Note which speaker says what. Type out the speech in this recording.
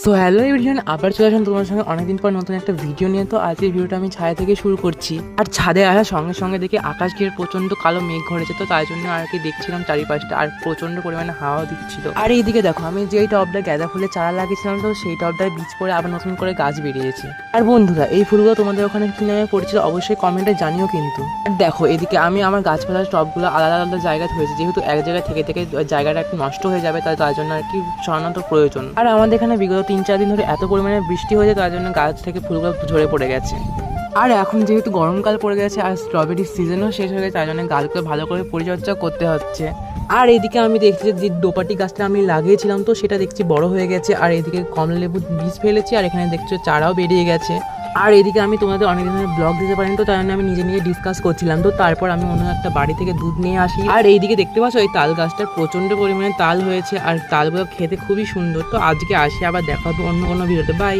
Speaker 1: So hello everyone, আবার চলে আসলাম তোমার সঙ্গে অনেকদিন পর নতুন একটা ভিডিও নিয়ে। তো আজকের ভিডিওটা আমি ছাদে থেকে শুরু করছি। আর ছাদে আসার সঙ্গে সঙ্গে দেখি আকাশ ঘিরে প্রচন্ড কালো মেঘ ঘরেছে, তো তাই জন্য আর কি দেখছিলাম চারিপাশটা, আর প্রচন্ড পরিমাণে হাওয়া দিচ্ছিল। আর এইদিকে দেখো, আমি যেই টবটা গাঁদা ফুলের চারা লাগিয়েছিলাম, তো সেই টবটায় বীজ পড়ে আবার নতুন করে গাছ বেরিয়েছে। আর বন্ধুরা, এই ফুলগুলো তোমাদের ওখানে কি নামে পড়েছিল অবশ্যই কমেন্টে জানিও কিন্তু। আর দেখো এদিকে আমি আমার গাছপালার টবগুলো আলাদা আলাদা জায়গায় হয়েছে, যেহেতু এক জায়গায় থেকে থেকে জায়গাটা একটু নষ্ট হয়ে যাবে, তার জন্য আর কি সরানো প্রয়োজন। আর আমাদের এখানে বিগত 3-4 দিন ধরে এত পরিমাণে বৃষ্টি হয়েছে, তার জন্য গাছ থেকে ফুলগুলো ঝরে পড়ে গেছে। আর এখন যেহেতু গরমকাল পড়ে গেছে আর স্ট্রবেরির সিজনও শেষ হয়ে গেছে, তার জন্য গাছগুলো ভালো করে পরিচর্যা করতে হচ্ছে। আর এদিকে আমি দেখছি যে দোপাটি গাছটা আমি লাগিয়েছিলাম, তো সেটা দেখছি বড় হয়ে গেছে। আর এদিকে কমলা লেবু বীজ ফেলেছি, আর এখানে দেখছো চারাও বেরিয়ে গেছে। আর এদিকে আমি তোমাদের অনেক দিনের ব্লগ দিতে পারিনি, তো তাই জন্য আমি নিজে নিজে ডিসকাস করছিলাম। তো তারপর আমি অন্য একটা বাড়ি থেকে দুধ নিয়ে আসি। আর এইদিকে দেখতে পাচ্ছ এই তাল গাছটার প্রচন্ড পরিমাণে তাল হয়েছে, আর তালগুলো খেতে খুবই সুন্দর। তো আজকে আসি, আবার দেখা হবে অন্য কোনো ভিডিওতে। বাই।